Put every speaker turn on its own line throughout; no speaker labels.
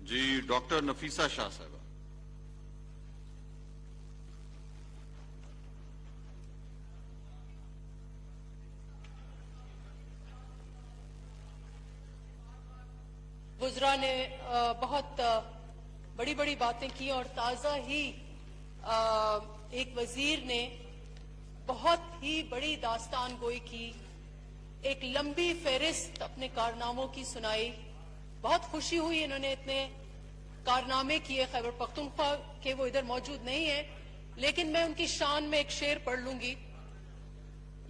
جی doctor Nafisa شاہ صاحبہ.
وزراء نے بہت بڑی بڑی باتیں کی اور تازہ ہی ایک وزیر نے بہت ہی بڑی داستان گوئی کی، ایک لمبی فہرست اپنے کارناموں کی سنائی. بہت خوشی ہوئی انہوں نے اتنے کارنامے کیے خیبر پختونخوا کے. وہ ادھر موجود نہیں ہیں لیکن میں ان کی شان میں ایک شعر پڑھ لوں گی.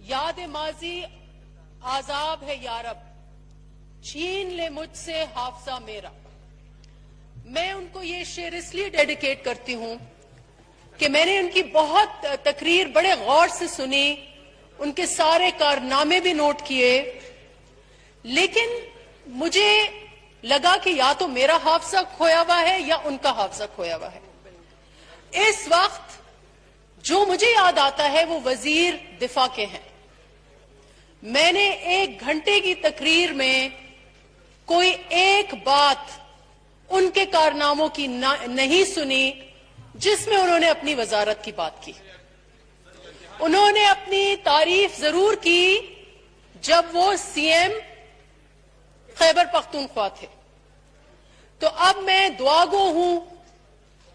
یاد ماضی عذاب ہے یارب، چھین لے مجھ سے حافظہ میرا. میں ان کو یہ شعر اس لیے ڈیڈیکیٹ کرتی ہوں کہ میں نے ان کی بہت تقریر بڑے غور سے سنی، ان کے سارے کارنامے بھی نوٹ کیے، لیکن مجھے لگا کہ یا تو میرا حافظہ کھویا ہوا ہے یا ان کا حافظہ کھویا ہوا ہے. اس وقت جو مجھے یاد آتا ہے وہ وزیر دفاع کے ہیں. میں نے 1 گھنٹے کی تقریر میں کوئی ایک بات ان کے کارناموں کی نہیں سنی جس میں انہوں نے اپنی وزارت کی بات کی. انہوں نے اپنی تعریف ضرور کی جب وہ سی ایم خیبر پختونخوا تھے. تو اب میں دعا گو ہوں،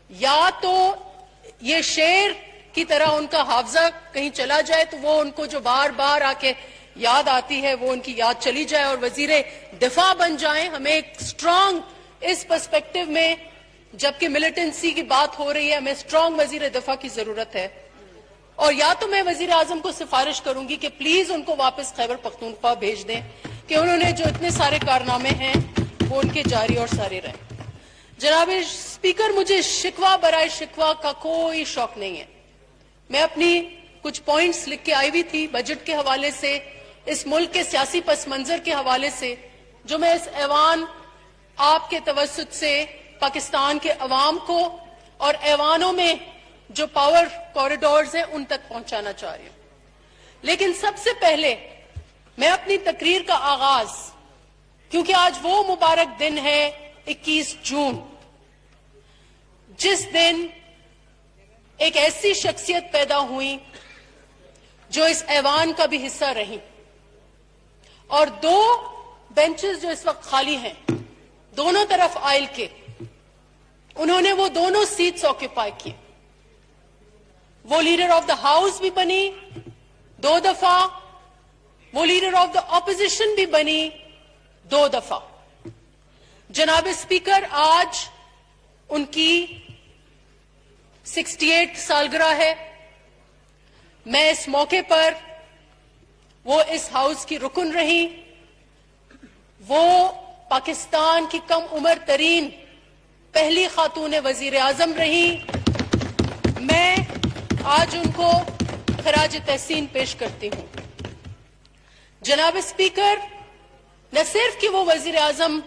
یا تو یہ شعر کی طرح ان کا حافظہ کہیں چلا جائے تو وہ ان کو جو بار بار آ کے یاد آتی ہے وہ ان کی یاد چلی جائے اور وزیر دفاع بن جائیں. ہمیں ایک اسٹرانگ اس پرسپیکٹو میں جبکہ ملیٹنسی کی بات ہو رہی ہے ہمیں اسٹرانگ وزیر دفاع کی ضرورت ہے. اور یا تو میں وزیر اعظم کو سفارش کروں گی کہ پلیز ان کو واپس خیبر پختونخوا بھیج دیں کہ انہوں نے جو اتنے سارے کارنامے ہیں وہ ان کے جاری اور سارے رہیں. جناب اسپیکر، مجھے شکوہ برائے شکوہ کا کوئی شوق نہیں ہے. میں اپنی کچھ پوائنٹس لکھ کے آئی ہوئی تھی بجٹ کے حوالے سے، اس ملک کے سیاسی پس منظر کے حوالے سے، جو میں اس ایوان آپ کے توسط سے پاکستان کے عوام کو اور ایوانوں میں جو پاور کوریڈورز ہیں ان تک پہنچانا چاہ رہی ہوں. لیکن سب سے پہلے میں اپنی تقریر کا آغاز، کیونکہ آج وہ مبارک دن ہے 21 جون، جس دن ایک ایسی شخصیت پیدا ہوئی جو اس ایوان کا بھی حصہ رہی، اور 2 بینچز جو اس وقت خالی ہیں دونوں طرف آئل کے، انہوں نے وہ دونوں سیٹس آکیپائی کی. وہ لیڈر آف دا ہاؤس بھی بنی 2 دفعہ، وہ لیڈر آف دا اپوزیشن بھی بنی 2 دفعہ. جناب اسپیکر، آج ان کی 68 سالگرہ ہے. میں اس موقع پر، وہ اس ہاؤس کی رکن رہی، وہ پاکستان کی کم عمر ترین پہلی خاتون وزیر اعظم رہی. میں آج ان کو خراج تحسین پیش کرتی ہوں. جناب اسپیکر، نہ صرف کہ وہ وزیر اعظم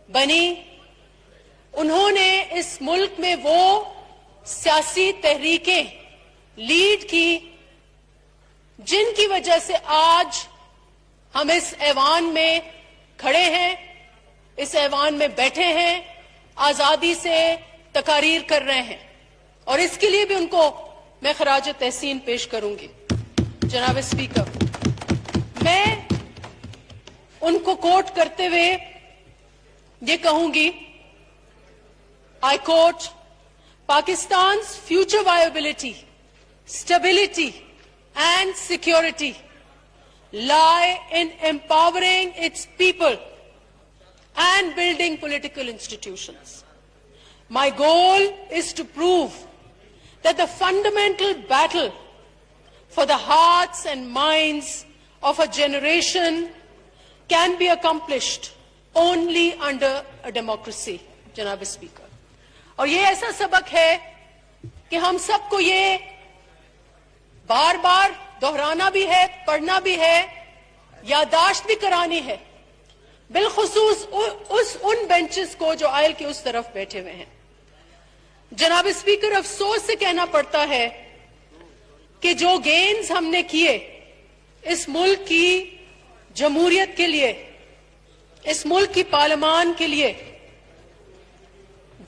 بنی، انہوں نے اس ملک میں وہ سیاسی تحریکیں لیڈ کی جن کی وجہ سے آج ہم اس ایوان میں کھڑے ہیں، اس ایوان میں بیٹھے ہیں، آزادی سے تقاریر کر رہے ہیں، اور اس کے لیے بھی ان کو میں خراج تحسین پیش کروں گی. جناب اسپیکر، میں ان کو کوٹ کرتے ہوئے یہ کہوں گی، I quote, Pakistan's future viability, stability and security lie in empowering its people and building political institutions. My goal is to prove that the fundamental battle for the hearts and minds of a generation can be accomplished only under a democracy, Janab Speaker. اور یہ ایسا سبق ہے کہ ہم سب کو یہ بار بار دہرانا بھی ہے، پڑھنا بھی ہے، یادداشت بھی کرانی ہے، بالخصوص ان بینچز کو جو آئل کے اس طرف بیٹھے ہوئے ہیں. جناب اسپیکر، افسوس سے کہنا پڑتا ہے کہ جو گینز ہم نے کیے اس ملک کی جمہوریت کے لیے، اس ملک کی پارلیمان کے لیے،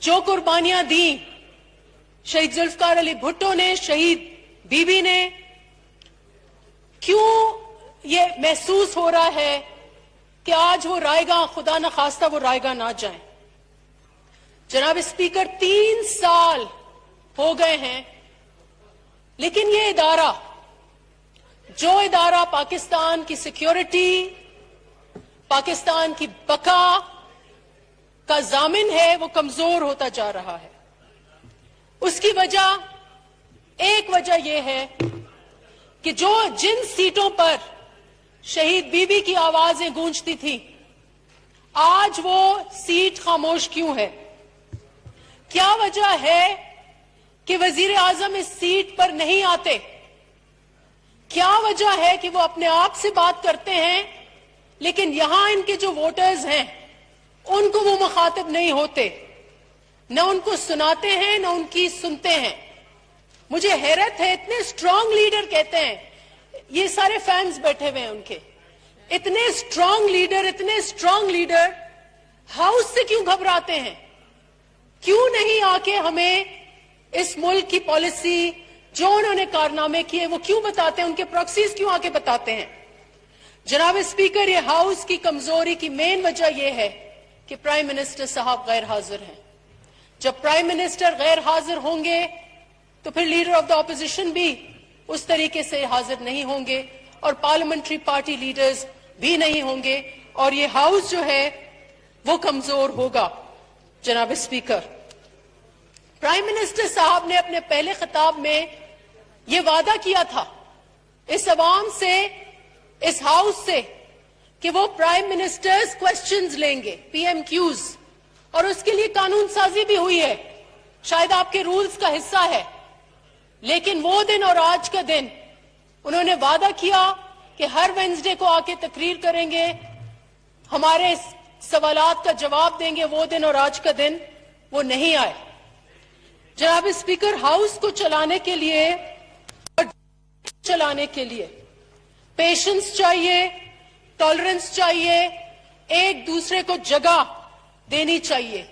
जो कुर्बानियां दी शहीद जुल्फकार अली भुट्टो ने, शहीद बीबी ने, क्यों ये महसूस हो रहा है कि आज वो रायगा, खुदा न खास्ता वो रायगा ना जाए। जनाब स्पीकर, 3 साल हो गए हैं, लेकिन ये इदारा, जो इदारा पाकिस्तान की सिक्योरिटी, पाकिस्तान की बका का जामिन है, वो कमजोर होता जा रहा है। उसकी वजह, एक वजह यह है कि जिन सीटों पर शहीद बीबी की आवाजें गूंजती थी, आज वो सीट खामोश क्यों है? क्या वजह है कि वजीर आजम इस सीट पर नहीं आते? क्या वजह है कि वो अपने आप से बात करते हैं, लेकिन यहां इनके जो वोटर्स हैं उनको वो मुखातिब नहीं होते, न उनको सुनाते हैं न उनकी सुनते हैं? मुझे हैरत है, इतने स्ट्रांग लीडर कहते हैं, ये सारे फैंस बैठे हुए हैं उनके, इतने स्ट्रांग लीडर हाउस से क्यों घबराते हैं? क्यों नहीं आके हमें इस मुल्क की पॉलिसी, जो उन्होंने कारनामे किए, वो क्यों बताते हैं? उनके प्रॉक्सीज क्यों आके बताते हैं? जनाब स्पीकर, ये हाउस की कमजोरी की मेन वजह यह है कि प्राइम मिनिस्टर साहब गैर हाजिर हैं। जब प्राइम मिनिस्टर गैर हाजिर होंगे तो फिर लीडर ऑफ द ऑपोजिशन भी उस तरीके से हाजिर नहीं होंगे और पार्लियामेंट्री पार्टी लीडर्स भी नहीं होंगे और ये हाउस जो है वो कमजोर होगा। जनाब स्पीकर, प्राइम मिनिस्टर साहब ने अपने पहले खिताब में ये वादा किया था इस अवाम से, इस हाउस से, कि वो प्राइम मिनिस्टर्स क्वेश्चंस लेंगे, PMQs, और उसके लिए कानून साजी भी हुई है, शायद आपके रूल्स का हिस्सा है। लेकिन वो दिन और आज का दिन, उन्होंने वादा किया कि हर वेंसडे को आके तकरीर करेंगे, हमारे सवालात का जवाब देंगे। वो दिन और आज का दिन वो नहीं आए। जनाब स्पीकर, हाउस को चलाने के लिए पेशेंस चाहिए, टॉलरेंस चाहिए, एक दूसरे को जगह देनी चाहिए।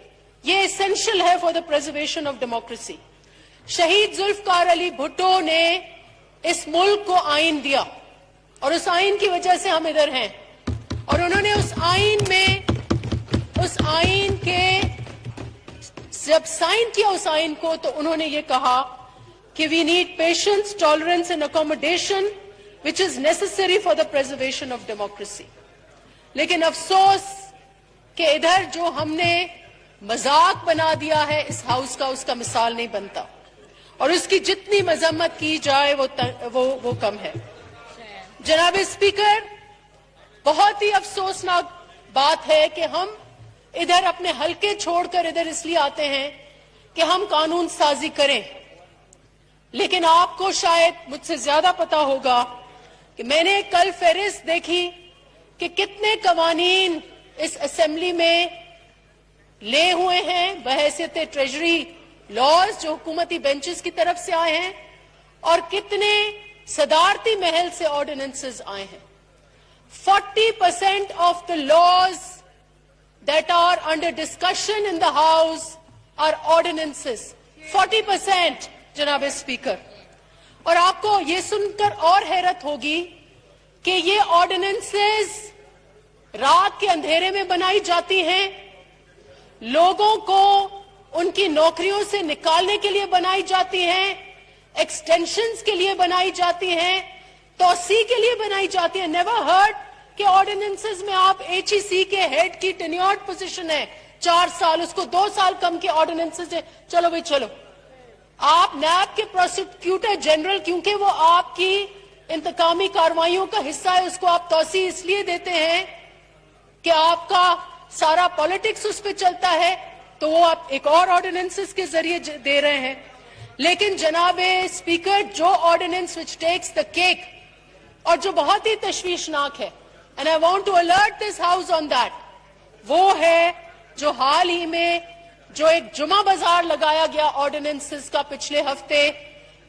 ये एसेंशियल है for the preservation of democracy. शहीद जुल्फकार अली भुट्टो ने इस मुल्क को आइन दिया और उस आइन की वजह से हम इधर हैं। और उन्होंने उस आइन के जब साइन किया उस आइन को, तो उन्होंने ये कहा कि we need patience, tolerance and accommodation which is necessary for the preservation of democracy. लेकिन अफसोस कि इधर जो हमने मजाक बना दिया है इस हाउस का, उसका मिसाल नहीं बनता और उसकी जितनी मजम्मत की जाए वो कम है। जनाब स्पीकर, बहुत ही अफसोसनाक बात है कि हम इधर अपने हलके छोड़कर इधर इसलिए आते हैं कि हम कानून साजी करें, लेकिन आपको शायद मुझसे ज्यादा पता होगा कि मैंने कल फहरिस्त देखी कि कितने कवानीन इस असेंबली में ले हुए हैं बहैसियत ट्रेजरी लॉज जो हुकूमती बेंचेस की तरफ से आए हैं, और कितने सदारती महल से ऑर्डिनेंसेस आए हैं। 40% of the laws that are under discussion in the house are ordinances. 40%, जनाब स्पीकर। और आपको ये सुनकर और हैरत होगी कि ये ऑर्डिनेंसेस रात के अंधेरे में बनाई जाती हैं, लोगों को उनकी नौकरियों से निकालने के लिए बनाई जाती हैं, एक्सटेंशंस के लिए बनाई जाती हैं, तोसी के लिए बनाई जाती है। नेवर हर्ड कि ऑर्डिनेंसेस में आप HEC के हेड की टेन्योर्ड पोजीशन है 4 साल, उसको 2 साल कम के ऑर्डिनेंसेस है। चलो भाई चलो, आप नैब के प्रोसिक्यूटर जनरल, क्योंकि वो आपकी इंतकामी कार्रवाइयों का हिस्सा है, उसको आप तोसी इसलिए देते हैं कि आपका सारा पॉलिटिक्स उस पर चलता है, तो वो आप एक और ऑर्डिनेंसेस के जरिए दे रहे हैं। लेकिन जनाब स्पीकर, जो ordinance which takes the cake और जो बहुत ही तशवीशनाक है, and I want to alert this house on that, वो है जो हाल ही में जो एक जुमा बाजार लगाया गया ऑर्डिनेंसेस का पिछले हफ्ते।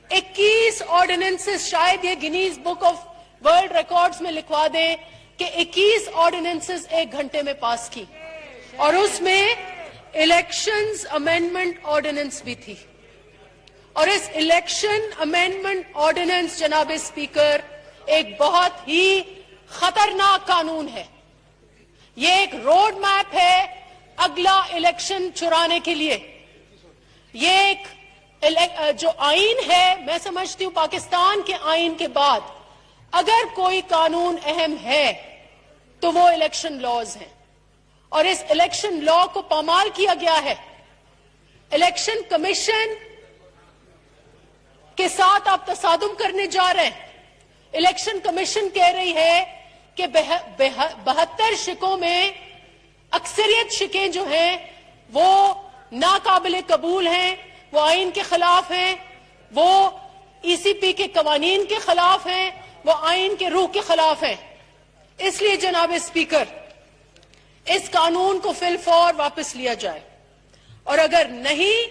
21 ऑर्डिनेंसेस, शायद ये Guinness book of world records में लिखवा दें कि 21 ऑर्डिनेंसेस 1 घंटे में पास की, और उसमें इलेक्शंस अमेंडमेंट ऑर्डिनेंस भी थी और इस इलेक्शन अमेंडमेंट ऑर्डिनेंस जनाब स्पीकर एक बहुत ही खतरनाक कानून है। ये एक रोड मैप है अगला इलेक्शन चुराने के लिए। ये एक जो आइन है, मैं समझती हूं पाकिस्तान के आइन के बाद अगर कोई कानून अहम है तो वो इलेक्शन लॉज हैं और इस इलेक्शन लॉ को पामाल किया गया है। इलेक्शन कमीशन के साथ आप तसादुम करने जा रहे हैं। इलेक्शन कमीशन कह रही है कि 72 शिकों में अक्सरियत शिकें जो हैं वो नाकाबिले कबूल हैं, वो आइन के खिलाफ हैं, वो ईसीपी के कवानीन के खिलाफ हैं, वो आइन के रूह के खिलाफ हैं। इसलिए जनाब स्पीकर इस कानून को फिलफौर वापस लिया जाए और अगर नहीं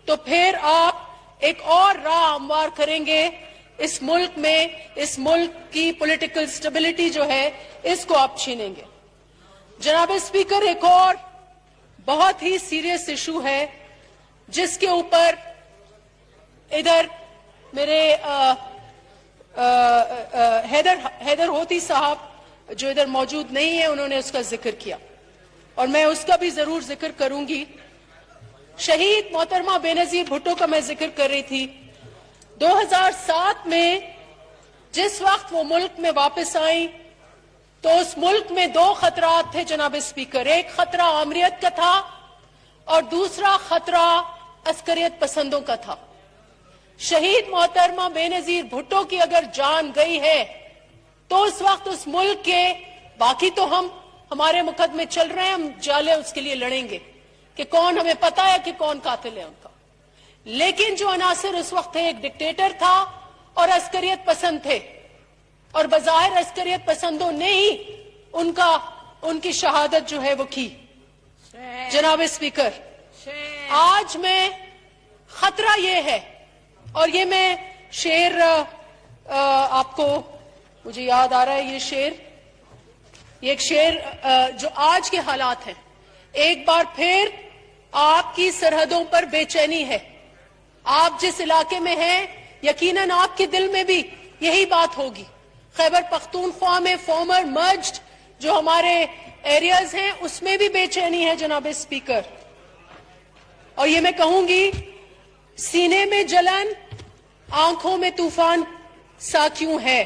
तो फिर आप एक और राह हमवार करेंगे इस मुल्क में। इस मुल्क की पॉलिटिकल स्टेबिलिटी जो है इसको आप छीनेंगे। जनाब स्पीकर एक और बहुत ही सीरियस इशू है जिसके ऊपर इधर मेरे हैदर होती साहब जो इधर मौजूद नहीं है उन्होंने उसका जिक्र किया और मैं उसका भी जरूर जिक्र करूंगी। शहीद मोहतरमा बेनजीर भुट्टो का मैं जिक्र कर रही थी। 2007 में जिस वक्त वो मुल्क में वापस आई तो उस मुल्क में दो खतरात थे जनाब स्पीकर। एक खतरा आमरीत का था और दूसरा खतरा अस्करियत पसंदों का था। शहीद मोहतरमा बेनजीर भुट्टो की अगर जान गई है तो उस वक्त उस मुल्क के बाकी तो हमारे मुकदमे चल रहे हैं, हम जाले उसके लिए लड़ेंगे कि कौन, हमें पता है कि कौन कातिल है उनका। लेकिन जो अनासिर उस वक्त थे, एक डिक्टेटर था और अस्करियत पसंद थे और बज़ाहिर अस्करियत पसंदों ने ही उनकी शहादत जो है वो की। जनाब स्पीकर आज में खतरा ये है और ये मैं शेर आपको मुझे याद आ रहा है, ये एक शेर जो आज के हालात हैं। एक बार फिर आपकी सरहदों पर बेचैनी है। आप जिस इलाके में हैं यकीनन आपके दिल में भी यही बात होगी। खैबर पख्तूनख्वा में फॉर्मर मर्ज्ड जो हमारे एरियाज हैं उसमें भी बेचैनी है जनाब स्पीकर। और ये मैं कहूंगी, सीने में जलन आंखों में तूफान सा क्यों है।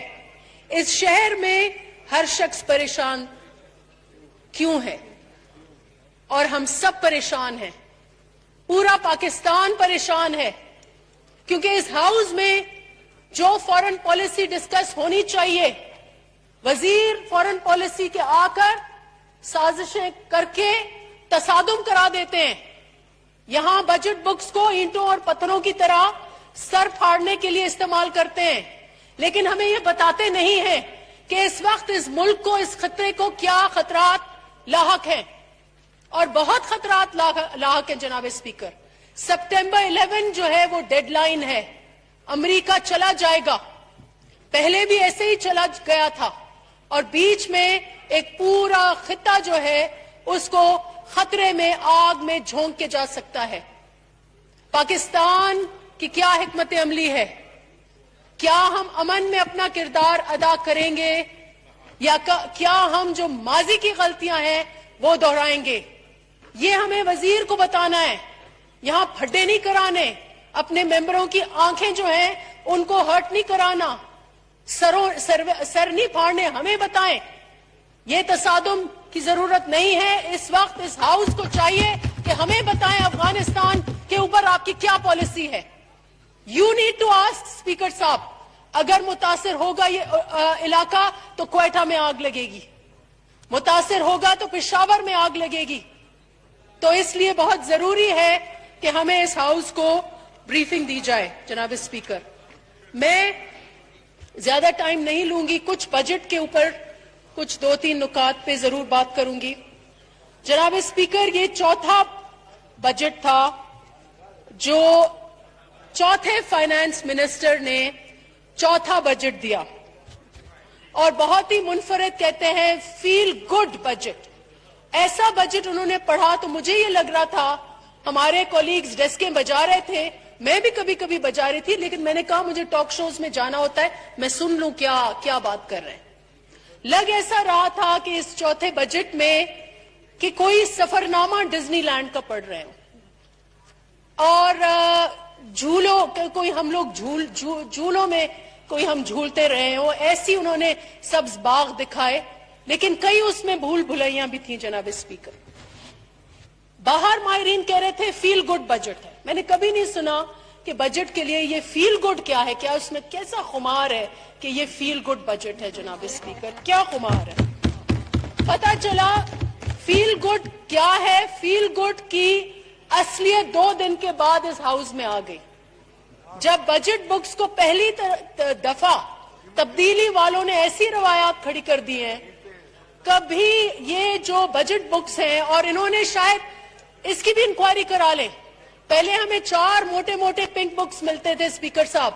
इस शहर में हर शख्स परेशान क्यों है और हम सब परेशान हैं, पूरा पाकिस्तान परेशान है क्योंकि इस हाउस में जो फॉरेन पॉलिसी डिस्कस होनी चाहिए, वजीर फॉरेन पॉलिसी के आकर साजिशें करके तसादुम करा देते हैं। यहां बजट बुक्स को ईंटों और पत्थरों की तरह सर फाड़ने के लिए इस्तेमाल करते हैं, लेकिन हमें यह बताते नहीं हैं कि इस वक्त इस मुल्क को, इस खतरे को क्या खतरात लाहक हैं और बहुत खतरात लाहक हैं जनाब स्पीकर। सितंबर 11 जो है वो डेडलाइन है। अमेरिका चला जाएगा, पहले भी ऐसे ही चला गया था और बीच में एक पूरा खिता जो है उसको खतरे में, आग में झोंक के जा सकता है। पाकिस्तान की क्या हिकमत अमली है? क्या हम अमन में अपना किरदार अदा करेंगे या क्या हम जो माजी की गलतियां हैं वो दोहराएंगे? ये हमें वजीर को बताना है। यहां फड्डे नहीं कराने, अपने मेंबरों की आंखें जो हैं उनको हर्ट नहीं कराना, सर नहीं फाड़ने, हमें बताएं। ये तसादुम की जरूरत नहीं है। इस वक्त इस हाउस को चाहिए कि हमें बताएं अफगानिस्तान के ऊपर आपकी क्या पॉलिसी है। You need to ask speaker साहब, अगर मुतासिर होगा ये इलाका तो क्वेटा में आग लगेगी, मुतासिर होगा तो पेशावर में आग लगेगी। तो इसलिए बहुत जरूरी है कि हमें इस हाउस को ब्रीफिंग दी जाए। जनाब स्पीकर, मैं ज्यादा टाइम नहीं लूंगी, कुछ बजट के ऊपर कुछ 2-3 नुकात पे जरूर बात करूंगी। जनाब स्पीकर, ये चौथा बजट था जो चौथे फाइनेंस मिनिस्टर ने चौथा बजट दिया और बहुत ही मुनफरद कहते हैं फील गुड बजट। ایسا بجٹ انہوں نے پڑھا تو مجھے یہ لگ رہا تھا, ہمارے کولیگز ڈیسکیں بجا رہے تھے, میں بھی کبھی کبھی بجا رہی تھی, لیکن میں نے کہا مجھے ٹاک شوز میں جانا ہوتا ہے, میں سن لوں کیا بات کر رہے ہیں. لگ ایسا رہا تھا کہ اس چوتھے بجٹ میں کہ کوئی سفر نامہ ڈزنی لینڈ کا پڑھ رہے ہوں, اور جھولوں کوئی ہم لوگ جھولوں میں کوئی ہم جھولتے رہے ہوں, ایسی انہوں نے سبز باغ دکھائے, لیکن کئی اس میں بھول بھلائیاں بھی تھیں جناب اسپیکر. باہر ماہرین کہہ رہے تھے فیل گڈ بجٹ ہے. میں نے کبھی نہیں سنا کہ بجٹ کے لیے یہ فیل گڈ کیا ہے, کیا اس میں کیسا خمار ہے کہ یہ فیل گڈ بجٹ ہے جناب اسپیکر, کیا خمار ہے. پتا چلا فیل گڈ کیا ہے, فیل گڈ کی اصلیت 2 دن کے بعد اس ہاؤس میں آ گئی, جب بجٹ بکس کو پہلی دفعہ تبدیلی والوں نے ایسی روایات کھڑی کر دی ہیں. کبھی یہ جو بجٹ بکس ہیں, اور انہوں نے شاید اس کی بھی انکوائری کرا لیں, پہلے ہمیں 4 موٹے موٹے پنک بکس ملتے تھے اسپیکر صاحب,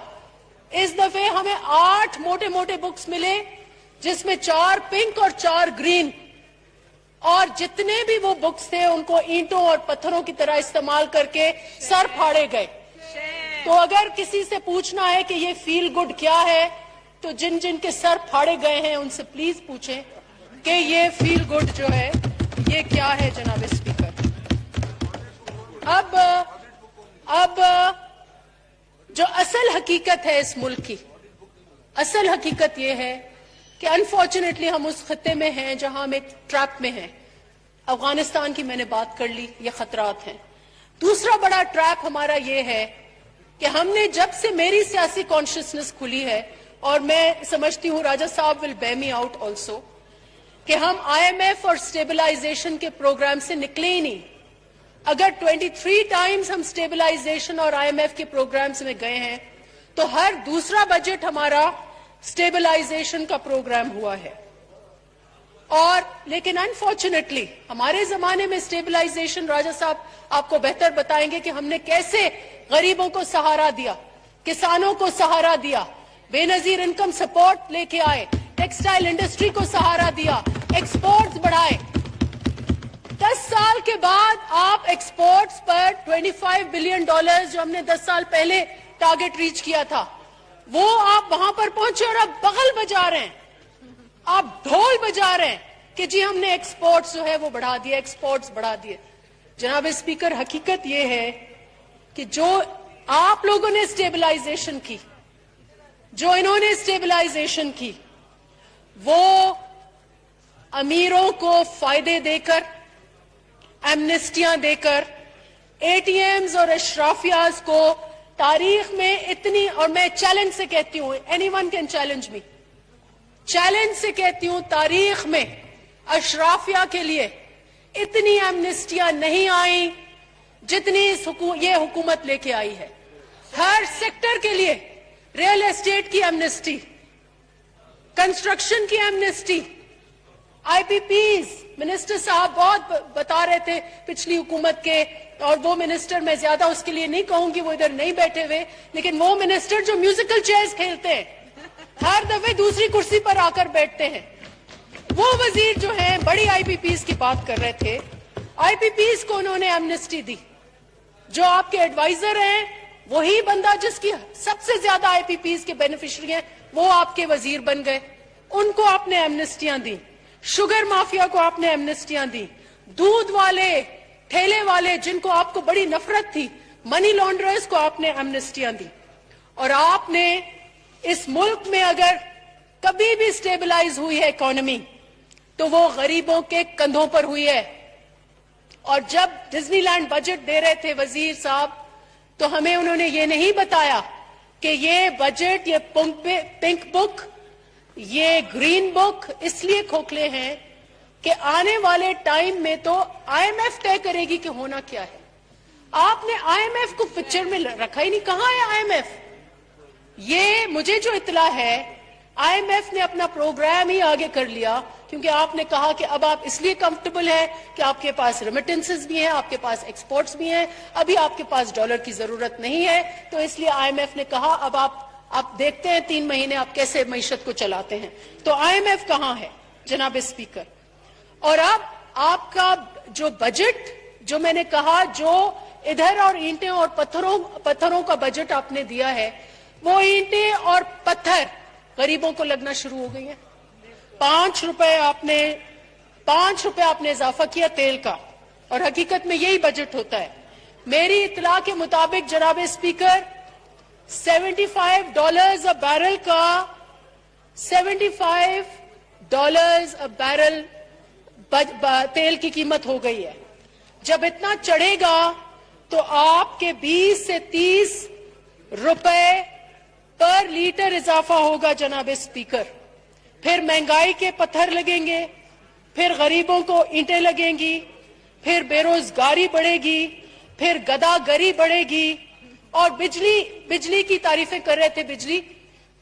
اس دفعے ہمیں 8 موٹے موٹے بکس ملے, جس میں 4 پنک اور 4 گرین, اور جتنے بھی وہ بکس تھے ان کو اینٹوں اور پتھروں کی طرح استعمال کر کے سر پھاڑے گئے. تو اگر کسی سے پوچھنا ہے کہ یہ فیل گڈ کیا ہے, تو جن جن کے سر پھاڑے گئے ہیں ان سے پلیز پوچھیں کہ یہ فیل گڈ جو ہے یہ کیا ہے جناب اسپیکر. اب جو اصل حقیقت ہے اس ملک کی, اصل حقیقت یہ ہے کہ انفارچونیٹلی ہم اس خطے میں ہیں جہاں ہم ایک ٹریپ میں ہیں. افغانستان کی میں نے بات کر لی, یہ خطرات ہیں. دوسرا بڑا ٹریپ ہمارا یہ ہے کہ ہم نے جب سے میری سیاسی کانشسنس کھلی ہے, اور میں سمجھتی ہوں راجہ صاحب ول بے می آؤٹ آلسو, کہ ہم آئی ایم ایف اور اسٹیبلائزیشن کے پروگرام سے نکلے ہی نہیں. اگر 23 ٹائمز ہم اسٹیبلائزیشن اور آئی ایم ایف کے پروگرامز میں گئے ہیں, تو ہر دوسرا بجٹ ہمارا اسٹیبلائزیشن کا پروگرام ہوا ہے. اور لیکن انفارچونیٹلی ہمارے زمانے میں اسٹیبلائزیشن, راجہ صاحب آپ کو بہتر بتائیں گے کہ ہم نے کیسے غریبوں کو سہارا دیا, کسانوں کو سہارا دیا, بے نظیر انکم سپورٹ لے کے آئے, ٹیکسٹائل انڈسٹری کو سہارا دیا, ایکسپورٹس بڑھائے. 10 سال کے بعد آپ ایکسپورٹس پر $25 بلین جو ہم نے 10 سال پہلے ٹارگٹ ریچ کیا تھا, وہ آپ وہاں پر پہنچے اور آپ بغل بجا رہے ہیں, آپ ڈھول بجا رہے ہیں کہ جی ہم نے ایکسپورٹس جو ہے وہ بڑھا دیا, ایکسپورٹس بڑھا دیے. جناب اسپیکر, حقیقت یہ ہے کہ جو آپ لوگوں نے اسٹیبلائزیشن کی, جو انہوں نے اسٹیبلائزیشن کی, وہ امیروں کو فائدے دے کر, ایمنسٹیاں دے کر, اے ٹی ایمز اور اشرافیاز کو تاریخ میں اتنی, اور میں چیلنج سے کہتی ہوں, any one can challenge me, challenge سے کہتی ہوں, تاریخ میں اشرافیہ کے لیے اتنی ایمنسٹیاں نہیں آئیں جتنی یہ حکومت لے کے آئی ہے. ہر سیکٹر کے لیے, ریل اسٹیٹ کی ایمنسٹی, کنسٹرکشن کی ایمنسٹی, آئی پی پیز, منسٹر صاحب بہت بتا رہے تھے پچھلی حکومت کے, اور وہ منسٹر, میں زیادہ اس کے لیے نہیں کہوں گی, وہ ادھر نہیں بیٹھے ہوئے, لیکن وہ منسٹر جو میوزیکل چیئرز کھیلتے ہیں, ہر دفعہ دوسری کرسی پر آ کر بیٹھتے ہیں, وہ وزیر جو ہیں بڑی آئی پی پیز کی بات کر رہے تھے. آئی پی پیز کو انہوں نے ایمنسٹی دی. جو آپ کے ایڈوائزر ہیں, وہی بندہ جس کی سب سے زیادہ آئی پی پیز کے بینیفیشری ہیں, وہ آپ کے وزیر بن گئے, ان کو آپ نے ایمنسٹیاں دی. شوگر مافیا کو آپ نے ایمنسٹیاں دی. دودھ والے, ٹھیلے والے جن کو آپ کو بڑی نفرت تھی, منی لانڈررز کو آپ نے ایمنسٹیاں دی. اور آپ نے اس ملک میں اگر کبھی بھی سٹیبلائز ہوئی ہے اکانومی, تو وہ غریبوں کے کندھوں پر ہوئی ہے. اور جب ڈزنی لینڈ بجٹ دے رہے تھے وزیر صاحب, تو ہمیں انہوں نے یہ نہیں بتایا کہ یہ بجٹ, یہ پنک بک, یہ گرین بک اس لیے کھوکھلے ہیں کہ آنے والے ٹائم میں تو آئی ایم ایف طے کرے گی کہ ہونا کیا ہے. آپ نے آئی ایم ایف کو پکچر میں رکھا ہی نہیں. کہاں ہے آئی ایم ایف؟ یہ مجھے جو اطلاع ہے, آئی ایم ایف نے اپنا پروگرام ہی آگے کر لیا, کیونکہ آپ نے کہا کہ اب آپ اس لیے کمفرٹیبل ہیں کہ آپ کے پاس ریمیٹنسز بھی ہیں, آپ کے پاس ایکسپورٹس بھی ہیں, ابھی آپ کے پاس ڈالر کی ضرورت نہیں ہے, تو اس لیے آئی ایم ایف نے کہا اب آپ دیکھتے ہیں 3 مہینے آپ کیسے معیشت کو چلاتے ہیں. تو آئی ایم ایف کہاں ہے جناب اسپیکر؟ اور اب आपका जो बजट, जो मैंने कहा, जो इधर और ईंटें और पत्थरों का बजट आपने दिया है, वो ईंटें और पत्थर गरीबों को लगना शुरू हो गई है। 5 रुपए आपने इजाफा किया तेल का, और हकीकत में यही बजट होता है। मेरी इत्तला के मुताबिक जनाब स्पीकर, $75 अ बैरल का, $75 अ बैरल तेल की कीमत हो गई है। जब इतना चढ़ेगा तो आपके 20 से 30 रुपए पर लीटर इजाफा होगा जनाब स्पीकर। फिर महंगाई के पत्थर लगेंगे, फिर गरीबों को ईंटें लगेंगी, फिर बेरोजगारी बढ़ेगी, फिर गदागरी बढ़ेगी, और बिजली की तारीफें कर रहे थे।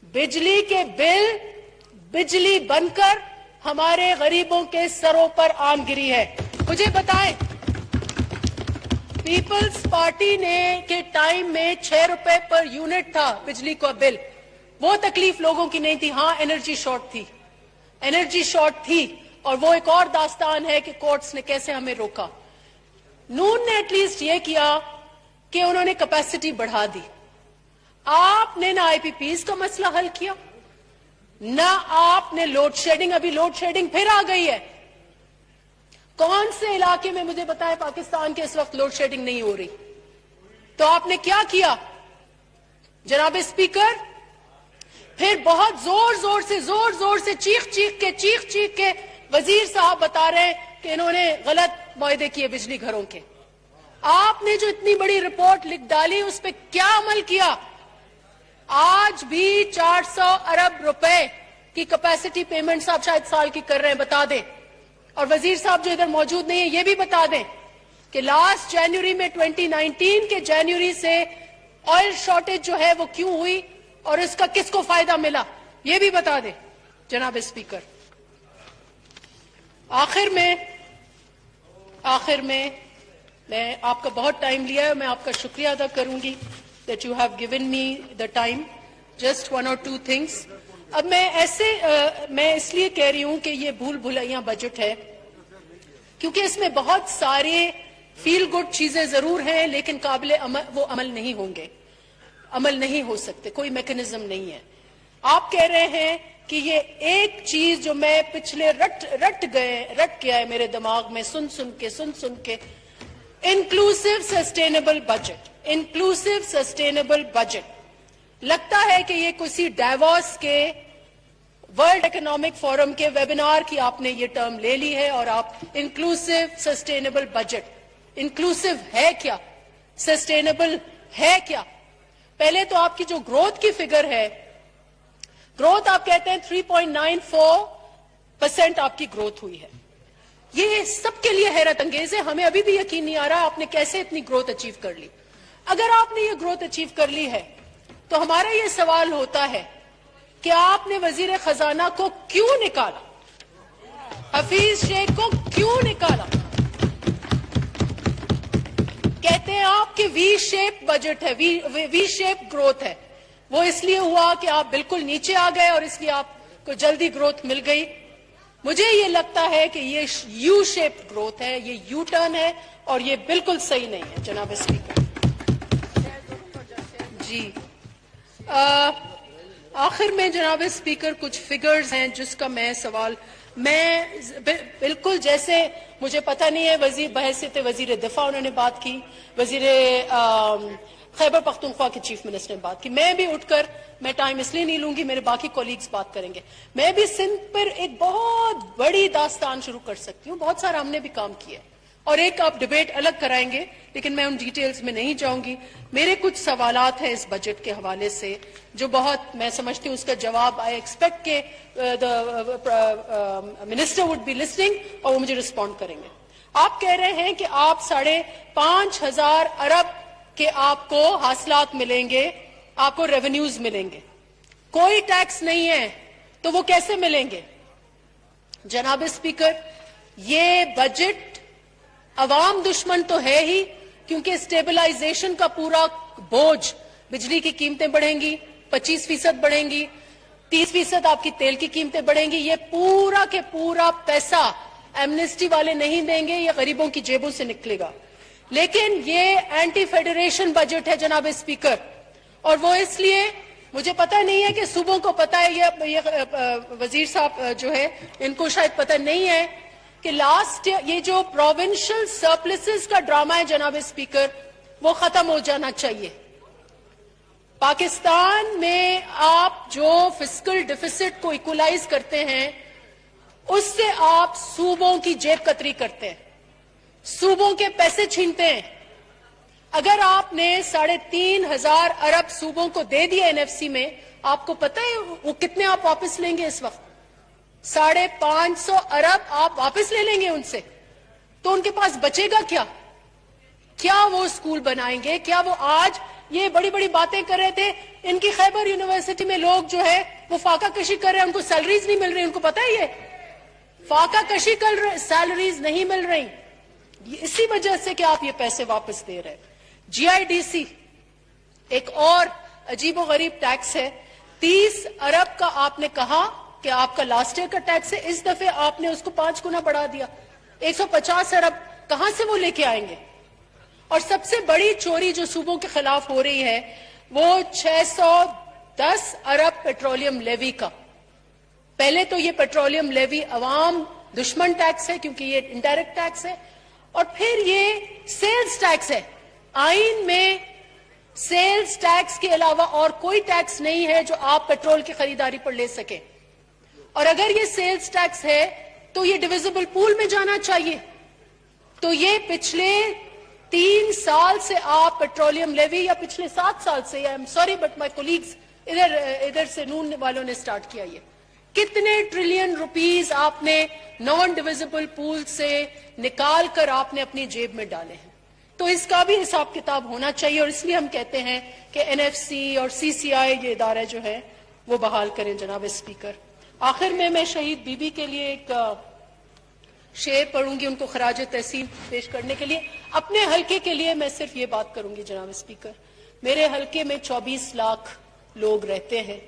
बिजली के बिल बिजली बनकर हमारे गरीबों के सरों पर आम गिरी है। मुझे बताएं, पीपल्स पार्टी के टाइम में 6 रुपए पर यूनिट था बिजली का बिल। वो तकलीफ लोगों की नहीं थी। हाँ, एनर्जी शॉर्ट थी, और वो एक और दास्तान है कि कोर्ट्स ने कैसे हमें रोका। नून ने एटलीस्ट ये किया कि उन्होंने कैपेसिटी बढ़ा दी। आपने ना आईपीपीज का मसला हल किया, ना आपने लोड शेडिंग, अभी लोड शेडिंग फिर आ गई है। कौन से इलाके में मुझे बताएं पाकिस्तान के इस वक्त लोड शेडिंग नहीं हो रही? तो आपने क्या किया जनाब स्पीकर? फिर बहुत जोर जोर से चीख के वजीर साहब बता रहे हैं कि इन्होंने गलत मुआहदे किए बिजली घरों के। आपने जो इतनी बड़ी रिपोर्ट लिख डाली, उस पर क्या अमल किया? आज भी 400 अरब रुपए की कैपेसिटी पेमेंट आप शायद साल की कर रहे हैं, बता दें। और वजीर साहब जो इधर मौजूद नहीं है, ये भी बता दें कि लास्ट जनवरी में 2019 के जनवरी से ऑयल शॉर्टेज जो है वो क्यों हुई और इसका किसको फायदा मिला, ये भी बता दें जनाब स्पीकर। आखिर में मैं आपका बहुत टाइम लिया है, मैं आपका शुक्रिया अदा करूंगी that you have given me the time. Just 1 or 2 things. अब मैं इसलिए कह रही हूं कि ये भूल भुलैया बजट है क्योंकि इसमें बहुत सारे फील गुड चीजें जरूर हैं, लेकिन काबिले वो अमल नहीं होंगे, अमल नहीं हो सकते, कोई मैकेनिज्म नहीं है। आप कह रहे हैं कि ये एक चीज जो मैं पिछले रट गया है मेरे दिमाग में सुन सुन के, इंक्लूसिव सस्टेनेबल बजट। लगता है कि ये किसी डावोस के वर्ल्ड इकोनॉमिक फोरम के वेबिनार की आपने ये टर्म ले ली है और आप इंक्लूसिव सस्टेनेबल बजट, इंक्लूसिव है क्या, सस्टेनेबल है क्या? पहले तो आपकी जो ग्रोथ की फिगर है, ग्रोथ आप कहते हैं 3.94% आपकी ग्रोथ हुई है। ये सबके लिए हैरत अंगेज है, हमें अभी भी यकीन नहीं आ रहा आपने कैसे इतनी ग्रोथ अचीव कर ली। अगर आपने ये ग्रोथ अचीव कर ली है तो हमारा ये सवाल होता है कि आपने वजीर खजाना को क्यों निकाला, हफीज शेख को क्यों निकाला? कहते हैं आपकी वी शेप बजट है, वी शेप ग्रोथ है। वो इसलिए हुआ कि आप बिल्कुल नीचे आ गए और इसलिए आपको जल्दी ग्रोथ मिल गई। मुझे ये लगता है कि ये यू शेप ग्रोथ है, ये यू टर्न है और ये बिल्कुल सही नहीं है जनाब स्पीकर जी। आखिर में जनाब स्पीकर कुछ फिगर्स हैं जिसका मैं बिल्कुल जैसे मुझे पता नहीं है, बहैसियत वजीर दिफा उन्होंने बात की, वजीर खैबर पख्तूनख्वा के चीफ मिनिस्टर ने बात की। मैं भी उठकर, मैं टाइम इसलिए नहीं लूंगी, मेरे बाकी कोलीग्स बात करेंगे, मैं भी सिंध पर एक बहुत बड़ी दास्तान शुरू कर सकती हूँ। बहुत सारा हमने भी काम किया है और एक आप डिबेट अलग कराएंगे, लेकिन मैं उन डिटेल्स में नहीं जाऊंगी। मेरे कुछ सवालात हैं इस बजट के हवाले से जो बहुत मैं समझती हूँ उसका जवाब आई एक्सपेक्ट के मिनिस्टर वुड बी लिसनिंग और वो मुझे रिस्पॉन्ड करेंगे। आप कह रहे हैं कि आप 5,500 अरब के आपको हासिलात मिलेंगे, आपको रेवेन्यूज मिलेंगे, कोई टैक्स नहीं है, तो वो कैसे मिलेंगे? जनाब स्पीकर, ये बजट अवाम दुश्मन तो है ही, क्योंकि स्टेबलाइजेशन का पूरा बोझ, बिजली की कीमतें बढ़ेंगी, 25% बढ़ेंगी, 30% आपकी तेल की कीमतें बढ़ेंगी, ये पूरा के पूरा पैसा ایمنسٹی والے نہیں دیں گے، یہ غریبوں کی جیبوں سے نکلے گا. لیکن یہ اینٹی فیڈریشن بجٹ ہے جناب اسپیکر، اور وہ اس لیے مجھے پتہ نہیں ہے کہ صوبوں کو پتہ ہے، یہ وزیر صاحب جو ہے ان کو شاید پتہ نہیں ہے کہ یہ جو پروونشل سرپلسز کا ڈرامہ ہے جناب اسپیکر، وہ ختم ہو جانا چاہیے. پاکستان میں آپ جو فسکل ڈیفیسٹ کو ایکولائز کرتے ہیں، اس سے آپ صوبوں کی جیب کتری کرتے ہیں، صوبوں کے پیسے چھینتے ہیں. اگر آپ نے 3,500 ارب صوبوں کو دے دیا این ایف سی میں، آپ کو پتہ ہے وہ کتنے آپ واپس لیں گے؟ اس وقت 550 ارب آپ واپس لے لیں گے ان سے. تو ان کے پاس بچے گا کیا؟ کیا وہ اسکول بنائیں گے؟ کیا وہ آج یہ بڑی بڑی باتیں کر رہے تھے، ان کی خیبر یونیورسٹی میں لوگ جو ہے وہ فاقہ کشی کر رہے ہیں، ان کو سیلریز نہیں مل رہی. ان کو پتہ ہے یہ فاقہ کشی کر رہے، سیلریز نہیں مل رہی، اسی وجہ سے کہ آپ یہ پیسے واپس دے رہے. جی آئی ڈی سی ایک اور عجیب و غریب ٹیکس ہے. 30 ارب کا آپ نے کہا کہ آپ کا لاسٹ ایئر کا ٹیکس ہے، اس دفعے آپ نے اس کو 5 گنا بڑھا دیا. 150 ارب کہاں سے وہ لے کے آئیں گے؟ اور سب سے بڑی چوری جو صوبوں کے خلاف ہو رہی ہے وہ 610 ارب پیٹرولیم لیوی کا. پہلے تو یہ پیٹرولیم لیوی عوام دشمن ٹیکس ہے کیونکہ یہ انڈائریکٹ ٹیکس ہے، اور پھر یہ سیلز ٹیکس ہے. آئین میں سیلز ٹیکس کے علاوہ اور کوئی ٹیکس نہیں ہے جو آپ پیٹرول کی خریداری پر لے سکیں. اور اگر یہ سیلز ٹیکس ہے تو یہ ڈویزبل پول میں جانا چاہیے. تو یہ پچھلے 3 سال سے آپ پیٹرولیم لیوی، یا پچھلے 7 سال سے، I am sorry but my colleagues ادھر سے نون والوں نے سٹارٹ کیا. یہ کتنے ٹریلین روپیز آپ نے نان ڈویزبل پول سے نکال کر آپ نے اپنی جیب میں ڈالے ہیں. تو اس کا بھی حساب کتاب ہونا چاہیے، اور اس لیے ہم کہتے ہیں کہ این ایف سی اور سی سی آئی یہ ادارہ جو ہے وہ بحال کریں جناب اسپیکر. آخر میں شہید بی بی کے لیے ایک شعر پڑھوں گی، ان کو خراج تحسین پیش کرنے کے لیے. اپنے حلقے کے لیے میں صرف یہ بات کروں گی جناب اسپیکر. میرے حلقے میں 24 لاکھ لوگ رہتے ہیں.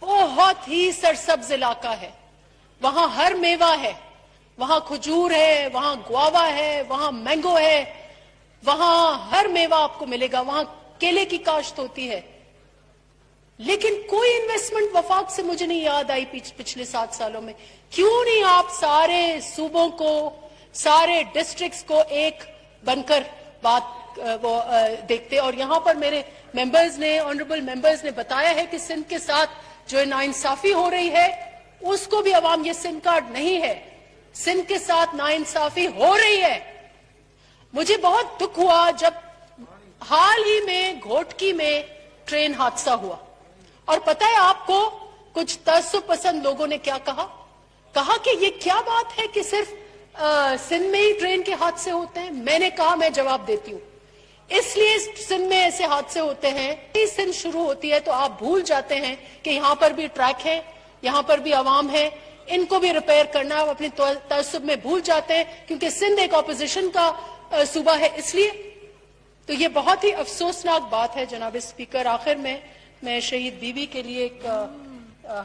بہت ہی سرسبز علاقہ ہے، وہاں ہر میوہ ہے، وہاں کھجور ہے، وہاں گواوا ہے، وہاں مینگو ہے، وہاں ہر میوہ آپ کو ملے گا، وہاں کیلے کی کاشت ہوتی ہے. لیکن کوئی انویسٹمنٹ وفاق سے مجھے نہیں یاد آئی پچھلے 7 سالوں میں. کیوں نہیں آپ سارے صوبوں کو، سارے ڈسٹرکٹس کو ایک بن کر بات دیکھتے؟ اور یہاں پر میرے ممبرز نے، آنریبل ممبرز نے بتایا ہے کہ سندھ کے ساتھ جو ناانصافی ہو رہی ہے اس کو بھی عوام، یہ سندھ کارڈ نہیں ہے، سندھ کے ساتھ ناانصافی ہو رہی ہے. مجھے بہت دکھ ہوا جب حال ہی میں گھوٹکی میں ٹرین حادثہ ہوا، اور پتہ ہے آپ کو کچھ تعصب پسند لوگوں نے کیا کہا کہ یہ کیا بات ہے کہ صرف سندھ میں ہی ٹرین کے حادثے ہوتے ہیں. میں نے کہا میں جواب دیتی ہوں، اس لیے سندھ میں ایسے حادثے ہوتے ہیں. سندھ شروع ہوتی ہے تو آپ بھول جاتے ہیں کہ یہاں پر بھی ٹریک ہے، یہاں پر بھی عوام ہے، ان کو بھی ریپیئر کرنا. اپنی تعصب میں بھول جاتے ہیں کیونکہ سندھ ایک اپوزیشن کا صوبہ ہے. اس لیے تو یہ بہت ہی افسوسناک بات ہے جناب اسپیکر. آخر میں شہید بی بی کے لیے ایک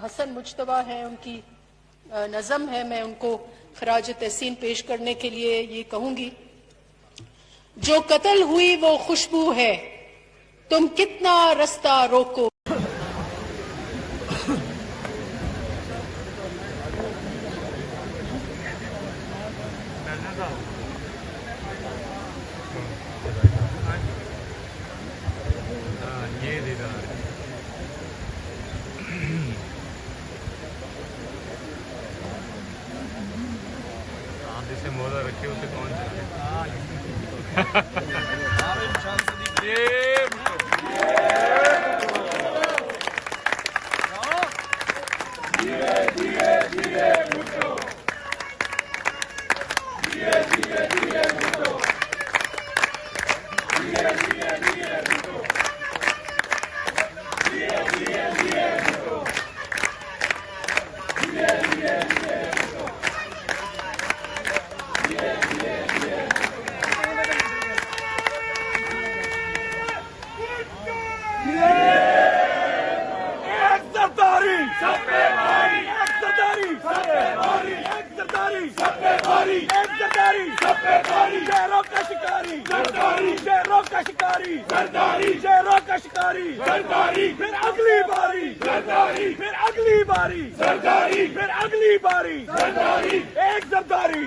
حسن مجتبیٰ ہے، ان کی نظم ہے، میں ان کو خراج تحسین پیش کرنے کے لیے یہ کہوں گی. جو قتل ہوئی وہ خوشبو ہے، تم کتنا رستہ روکو.
جسے مولا رکھے اسے کون چاہے.
سب پہ بھاری सरदारी शेरों का शिकारी सरदारी शेरों का शिकारी सरदारी फिर अगली बारी सरदारी फिर अगली बारी सरदारी फिर अगली बारी सरदारी एक सरदारी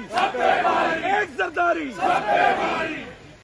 एक सरदारी